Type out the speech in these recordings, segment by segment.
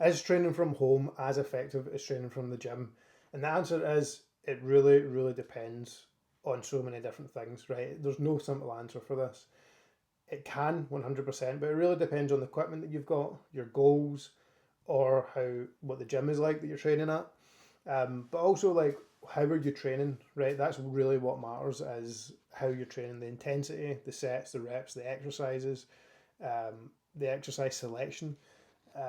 Is training from home as effective as training from the gym? And the answer is it really, really depends on so many different things, right? There's no simple answer for this. It can 100%, but it really depends on the equipment that you've got, your goals, or how what the gym is like that you're training at. But also like how are you training, right? That's really what matters is how you're training, the intensity, the sets, the reps, the exercises, the exercise selection.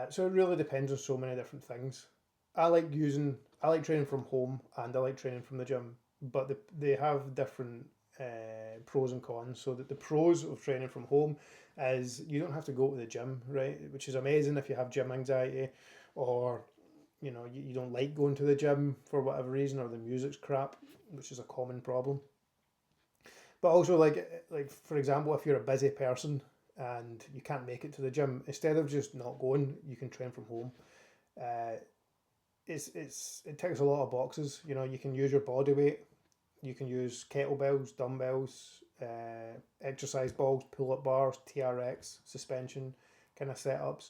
So it really depends on so many different things. I like training from home and I like training from the gym, but they have different pros and cons. So that the pros of training from home is you don't have to go to the gym, right? Which is amazing if you have gym anxiety, or you don't like going to the gym for whatever reason, or the music's crap, which is a common problem. But also like for example, if you're a busy person and you can't make it to the gym, instead of just not going, you can train from home. Uh, it ticks a lot of boxes. You can use your body weight, you can use kettlebells, dumbbells, exercise balls, pull up bars, TRX, suspension kind of setups.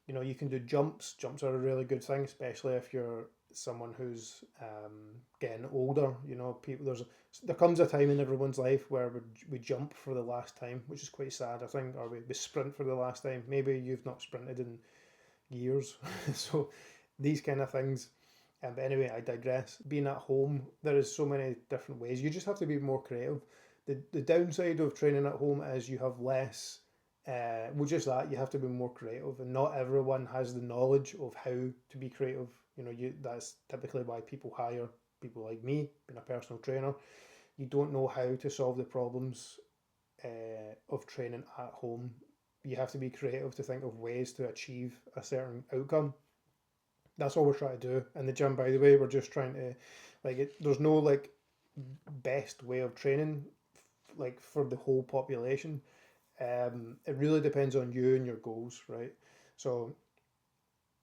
You can do jumps. Jumps are a really good thing, especially if you're someone who's getting older. People there comes a time in everyone's life where we jump for the last time, which is quite sad, I think, or we sprint for the last time. Maybe you've not sprinted in years, so these kind of things. But anyway, I digress. Being at home, there is so many different ways. You just have to be more creative. The downside of training at home is you have less. Well, just that you have to be more creative, and not everyone has the knowledge of how to be creative. That's typically why people hire people like me, being a personal trainer. You don't know how to solve the problems of training at home. You have to be creative to think of ways to achieve a certain outcome. That's all we're trying to do in the gym. By the way, we're just trying to there's no like best way of training like for the whole population. It really depends on you and your goals, right? So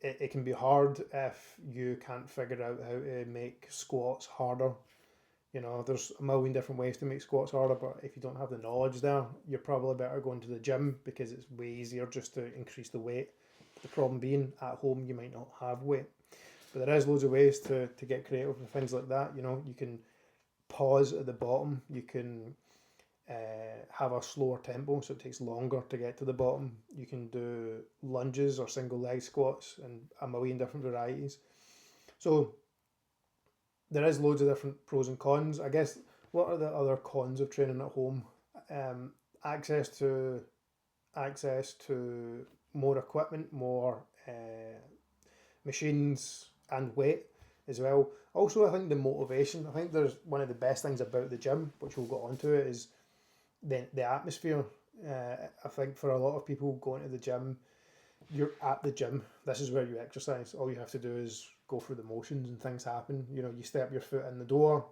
it can be hard if you can't figure out how to make squats harder. There's a million different ways to make squats harder, but if you don't have the knowledge there, you're probably better going to the gym because it's way easier just to increase the weight. The problem being at home, you might not have weight. But there is loads of ways to get creative with things like that. You can pause at the bottom. You can have a slower tempo, so it takes longer to get to the bottom. You can do lunges or single leg squats and a million different varieties. So there is loads of different pros and cons. I guess what are the other cons of training at home? Um, access to access to more equipment, more machines, and weight as well. Also, I think the motivation. I think there's one of the best things about the gym, which we'll go on to it, is the atmosphere. I think for a lot of people going to the gym, you're at the gym. This is where you exercise. All you have to do is go through the motions and things happen. You step your foot in the door,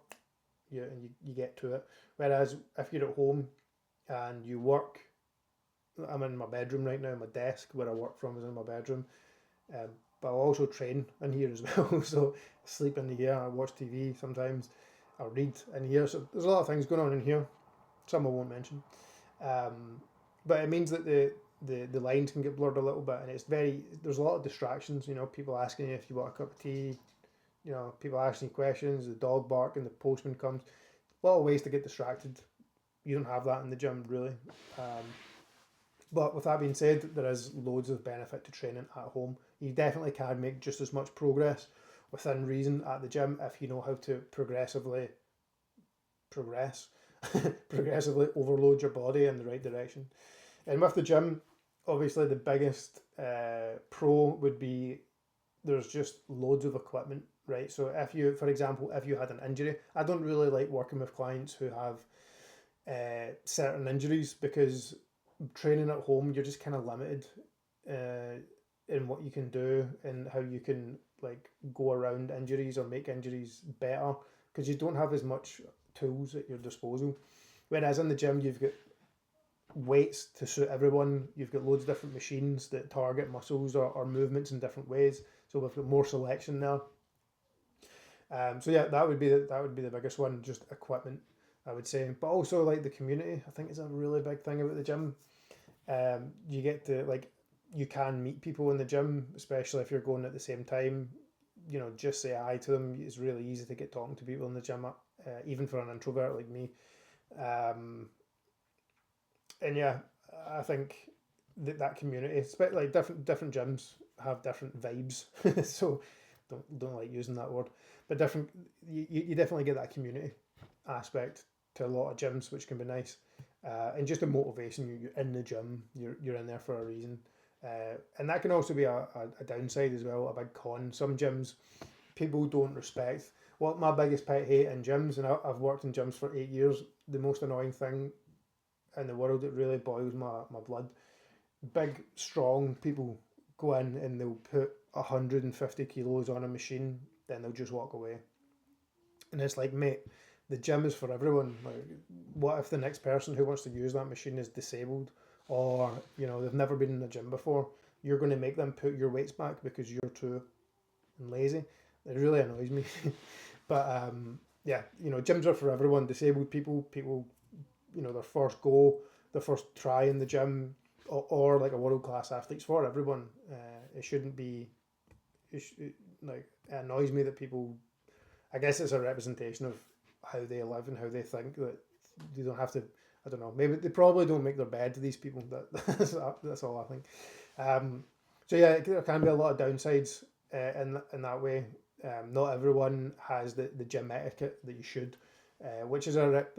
you get to it. Whereas if you're at home and you work, I'm in my bedroom right now. My desk where I work from is in my bedroom. Um, but I also train in here as well. So I sleep in here. I watch TV sometimes. I read in here. So there's a lot of things going on in here. Some I won't mention. Um, but it means that the lines can get blurred a little bit, and there's a lot of distractions. People asking you if you want a cup of tea. People asking you questions. The dog bark and the postman comes. A lot of ways to get distracted. You don't have that in the gym really. Um, but with that being said, there is loads of benefit to training at home. You definitely can make just as much progress within reason at the gym if you know how to progress, progressively overload your body in the right direction. And with the gym, obviously the biggest pro would be there's just loads of equipment, right? So if you, for example, if you had an injury, I don't really like working with clients who have certain injuries because training at home you're just kind of limited uh, in what you can do and how you can like go around injuries or make injuries better because you don't have as much tools at your disposal. Whereas in the gym you've got weights to suit everyone. You've got loads of different machines that target muscles or movements in different ways. So we've got more selection there. So yeah, that would be the biggest one, just equipment, I would say. But also like the community, I think is a really big thing about the gym. You get to like you can meet people in the gym, especially if you're going at the same time. You know, just say hi to them. It's really easy to get talking to people in the gym, even for an introvert like me. Um, and yeah, I think that community, like different gyms have different vibes. So don't like using that word, but different. You definitely get that community aspect to a lot of gyms, which can be nice. And just a motivation. You're in the gym. You're in there for a reason. And that can also be a downside as well, a big con. Some gyms people don't respect. What my biggest pet hate in gyms, and I've worked in gyms for 8 years. The most annoying thing in the world, it really boils my blood. Big, strong people go in and they'll put 150 kilos on a machine, then they'll just walk away. And it's like, mate, the gym is for everyone. Like, what if the next person who wants to use that machine is disabled, or they've never been in the gym before? You're going to make them put your weights back because you're too lazy. It really annoys me. But yeah, gyms are for everyone. Disabled people, their first goal, their first try in the gym, or like a world class athletes for everyone. It shouldn't be. Like, it annoys me that people. I guess it's a representation of how they live and how they think, that you don't have to. I don't know. Maybe they probably don't make their bed to these people. That's all I think. So yeah, there can be a lot of downsides in that way. Not everyone has the gym etiquette that you should, which is it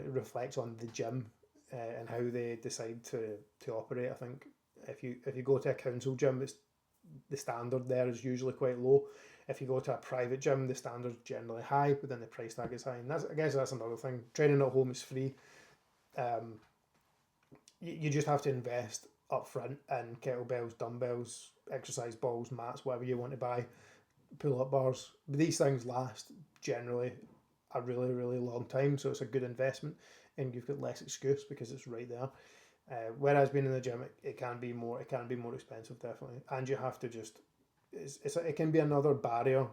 reflects on the gym and how they decide to operate. I think if you go to a council gym, the standard there is usually quite low. If you go to a private gym, the standard's generally high, but then the price tag is high, and I guess that's another thing. Training at home is free. Um, you just have to invest up front in kettlebells, dumbbells, exercise balls, mats, whatever you want to buy, pull-up bars. But these things last generally a really, really long time, so it's a good investment, and you've got less excuse because it's right there. Whereas being in the gym, it can be more expensive, definitely, and you have to just it can be another barrier,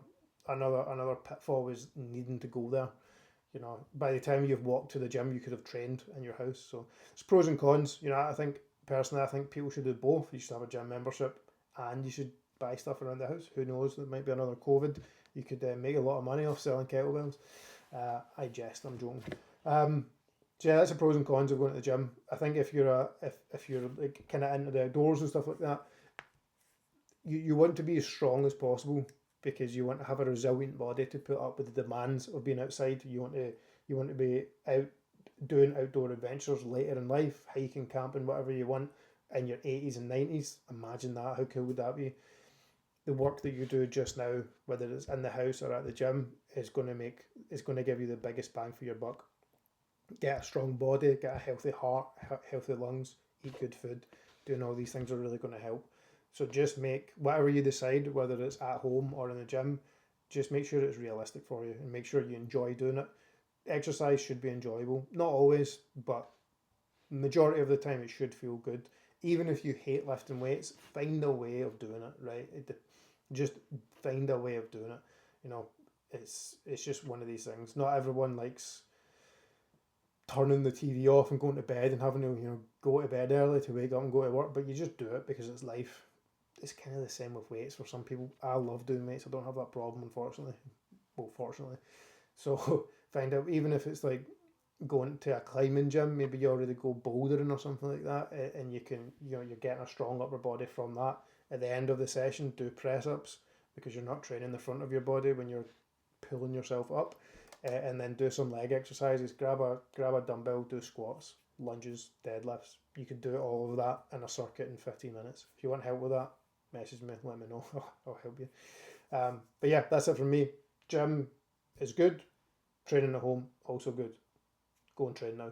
another pitfall is needing to go there. By the time you've walked to the gym, you could have trained in your house. So it's pros and cons. I think personally, I think people should do both. You should have a gym membership, and you should buy stuff around the house. Who knows? There might be another COVID. You could make a lot of money off selling kettlebells. I jest. I'm joking. So yeah, that's the pros and cons of going to the gym. I think if you're if you're like kind of into the outdoors and stuff like that, you want to be as strong as possible because you want to have a resilient body to put up with the demands of being outside. You want to be out doing outdoor adventures later in life, hiking, camping, whatever you want in your 80s and 90s. Imagine that. How cool would that be? The work that you do just now, whether it's in the house or at the gym, is going to give you the biggest bang for your buck. Get a strong body, get a healthy heart, healthy lungs, eat good food. Doing all these things are really going to help. So just make whatever you decide, whether it's at home or in the gym, just make sure it's realistic for you and make sure you enjoy doing it. Exercise should be enjoyable. Not always, but majority of the time it should feel good. Even if you hate lifting weights, find a way of doing it, right? Just find a way of doing it. It's just one of these things. Not everyone likes turning the TV off and going to bed and having to go to bed early to wake up and go to work, but you just do it because it's life. It's kind of the same with weights for some people. I love doing weights. I don't have that problem, unfortunately. Well, fortunately. So find out, even if it's like going to a climbing gym, maybe you already go bouldering or something like that, and you can, you're getting a strong upper body from that. At the end of the session, do press ups because you're not training the front of your body when you're pulling yourself up, and then do some leg exercises. Grab a dumbbell, do squats, lunges, deadlifts. You can do all of that in a circuit in 15 minutes. If you want help with that, message me, let me know. I'll help you. But yeah, that's it from me. Gym is good. Training at home, also good. Go and train now.